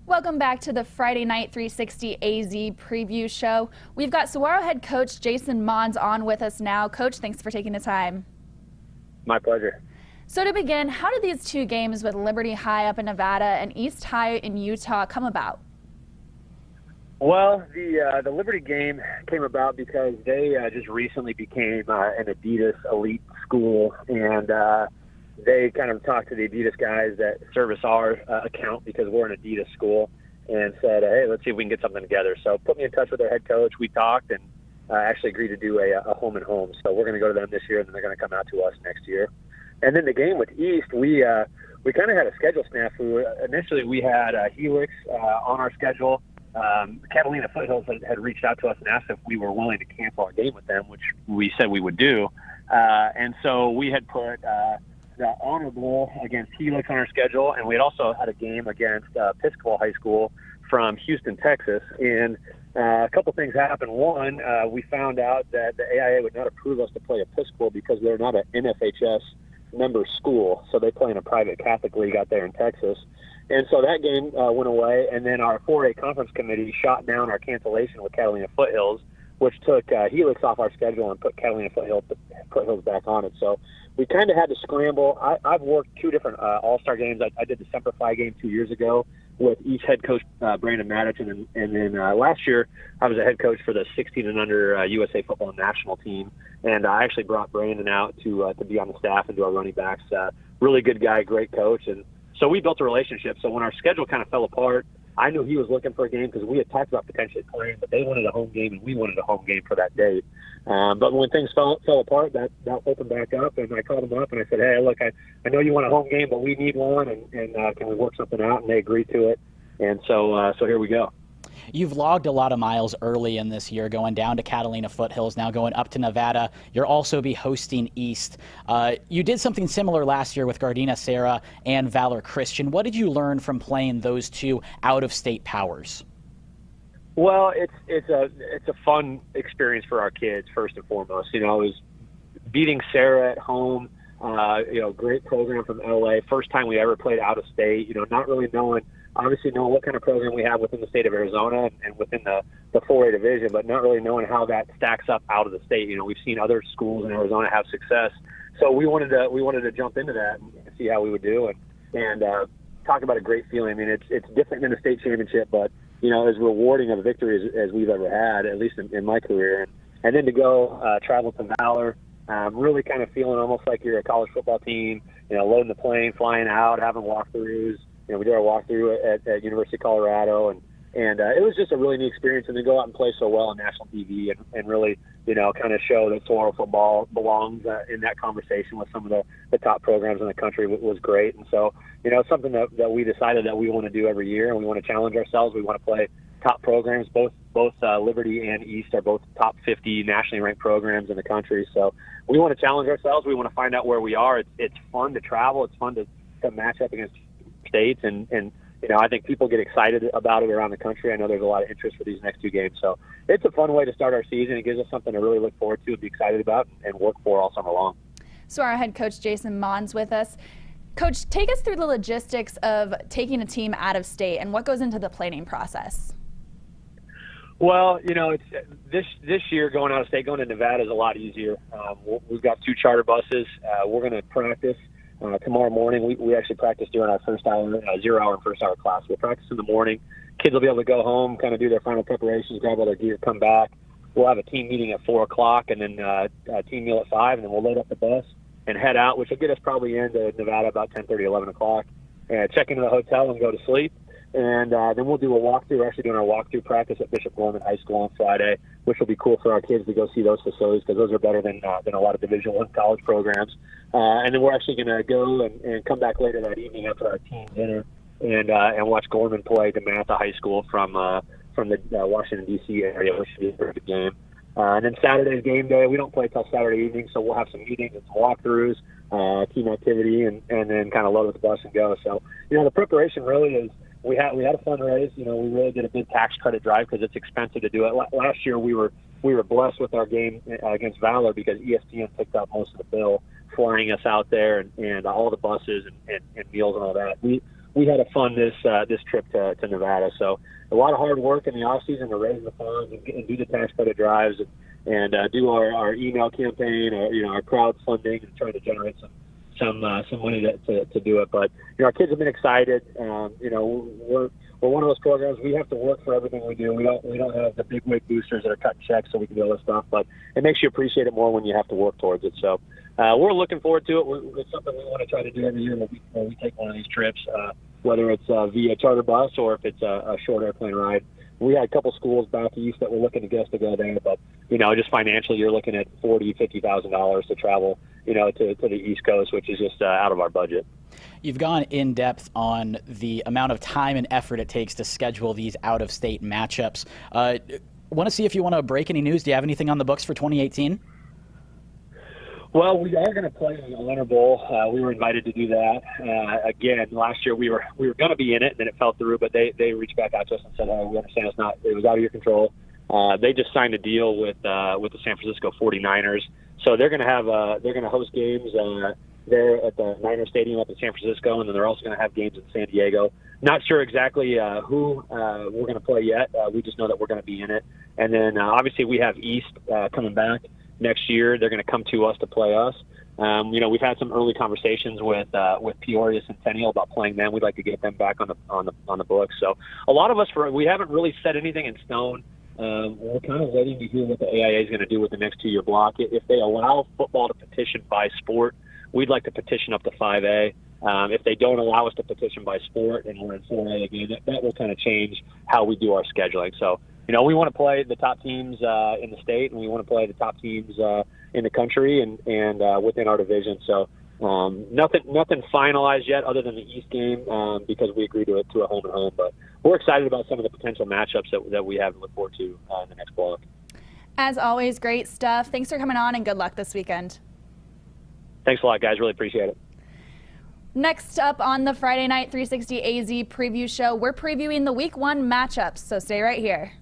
Welcome back to the Friday Night 360 AZ preview show. We've got Saguaro head coach Jason Mohns on with us now. Coach, thanks for taking the time. My pleasure. So to begin, how did these two games with Liberty High up in Nevada and East High in Utah come about? Well, the Liberty game came about because they just recently became an Adidas elite school, and they kind of talked to the Adidas guys that service our account because we're an Adidas school, and said, hey, let's see if we can get something together. So put me in touch with their head coach. We talked and actually agreed to do a home and home. So we're going to go to them this year, and then they're going to come out to us next year. And then the game with East, we kind of had a schedule snafu. Initially, we had Helix on our schedule. Catalina Foothills had reached out to us and asked if we were willing to cancel our game with them, which we said we would do. And so we had put the Honor Bowl against Helix on our schedule, and we had also had a game against Episcopal High School from Houston, Texas. And a couple things happened. One, we found out that the AIA would not approve us to play Episcopal because they're not an NFHS member school, so they play in a private Catholic league out there in Texas. And so that game went away, and then our 4A conference committee shot down our cancellation with Catalina Foothills, which took Helix off our schedule and put Catalina Foothills back on it. So we kind of had to scramble. I've worked two different All-Star games. I did the Semper Fi game 2 years ago with each head coach, Brandon Maddox, and then last year I was a head coach for the 16 and under USA Football National Team, and I actually brought Brandon out to be on the staff and do our running backs. Really good guy, great coach, and so we built a relationship. So when our schedule kind of fell apart, I knew he was looking for a game because we had talked about potentially playing, but they wanted a home game and we wanted a home game for that date. But when things fell apart, that opened back up, and I called them up and I said, hey, look, I know you want a home game, but we need one, and can we work something out? And they agreed to it. And so here we go. You've logged a lot of miles early in this year, going down to Catalina Foothills, now going up to Nevada. You'll also be hosting East. You did something similar last year with Gardena Serra and Valor Christian. What did you learn from playing those two out-of-state powers? Well, it's a fun experience for our kids, first and foremost. You know, it was beating Serra at home. Great program from LA. First time we ever played out of state. You know, not really knowing what kind of program we have within the state of Arizona and within the 4A division, but not really knowing how that stacks up out of the state. You know, we've seen other schools in Arizona have success, so we wanted to jump into that and see how we would do and talk about a great feeling. I mean, it's different than a state championship, but you know, as rewarding of a victory as we've ever had, at least in my career. And then to go travel to Valor, really kind of feeling almost like you're a college football team. You know, loading the plane, flying out, having walkthroughs. You know, we did our walkthrough at University of Colorado, and it was just a really neat experience. And to go out and play so well on national TV and really, you know, kind of show that Saguaro football belongs in that conversation with some of the top programs in the country was great. And so, you know, something that we decided that we want to do every year, and we want to challenge ourselves. We want to play top programs. Both Liberty and East are both top 50 nationally ranked programs in the country. So we want to challenge ourselves. We want to find out where we are. It's fun to travel. It's fun to match up against states, and you know, I think people get excited about it around the country. I know there's a lot of interest for these next two games, so it's a fun way to start our season. It gives us something to really look forward to and be excited about and work for all summer long. So our head coach Jason Mohns with us. Coach, take us through the logistics of taking a team out of state and what goes into the planning process. Well, you know, it's this year going out of state, going to Nevada is a lot easier. We've got 2 charter buses. We're going to practice. Tomorrow morning, we actually practice during our first hour, 0 hour and first hour class. We'll practice in the morning. Kids will be able to go home, kind of do their final preparations, grab all their gear, come back. We'll have a team meeting at 4 o'clock and then a team meal at 5, and then we'll load up the bus and head out, which will get us probably into Nevada about 10:30, 11 o'clock. Check into the hotel and go to sleep. And then we'll do a walkthrough. We're actually doing our walkthrough practice at Bishop Gorman High School on Friday, which will be cool for our kids to go see those facilities because those are better than a lot of Division I college programs. And then we're actually going to go and come back later that evening after our team dinner and watch Gorman play DeMatha High School from the Washington, D.C. area, which should be a very good game. And then Saturday's game day. We don't play till Saturday evening, so we'll have some meetings and some walkthroughs, team activity, and then kind of load up the bus and go. So, you know, the preparation really is we had a fundraise. You know, we really did a big tax credit drive because it's expensive to do it. Last year we were blessed with our game against Valor because ESPN picked up most of the bill, flying us out there and all the buses and meals and all that. we had a fun this trip to Nevada. So a lot of hard work in the off season to raise the funds and do the tax credit drives and do our email campaign, or our crowdfunding, and trying to generate some money to do it. But our kids have been excited. We're one of those programs. We have to work for everything we do. We don't have the big wig boosters that are cutting checks so we can do all this stuff. But it makes you appreciate it more when you have to work towards it. So we're looking forward to it. It's something we want to try to do every year when we take one of these trips, whether it's via charter bus or if it's a short airplane ride. We had a couple schools back east that were looking to get us to go there, but just financially, you're looking at $40,000-$50,000 to travel, to the East Coast, which is just out of our budget. You've gone in depth on the amount of time and effort it takes to schedule these out-of-state matchups. Want to see if you want to break any news. Do you have anything on the books for 2018? Well, we are going to play in the Honor Bowl. We were invited to do that. Again, last year we were going to be in it, and then it fell through. But they reached back out to us and said, "Oh, we understand it was out of your control." They just signed a deal with the San Francisco 49ers, so they're going to host games there at the Niner Stadium up in San Francisco, and then they're also going to have games in San Diego. Not sure exactly who we're going to play yet. We just know that we're going to be in it, and then obviously we have East coming back next year. They're going to come to us to play us. We've had some early conversations with Peoria Centennial about playing them. We'd like to get them back on the books. So a lot of us, we haven't really set anything in stone. We're kind of waiting to hear what the AIA is going to do with the next 2-year block. If they allow football to petition by sport, we'd like to petition up to 5A. If they don't allow us to petition by sport and we're in 4A again, that will kind of change how we do our scheduling. So, we want to play the top teams in the state, and we want to play the top teams in the country and within our division. So nothing finalized yet other than the East game because we agreed to a home and home. But we're excited about some of the potential matchups that we have to look forward to in the next block. As always, great stuff. Thanks for coming on, and good luck this weekend. Thanks a lot, guys. Really appreciate it. Next up on the Friday Night 360 AZ preview show, we're previewing the Week 1 matchups, so stay right here.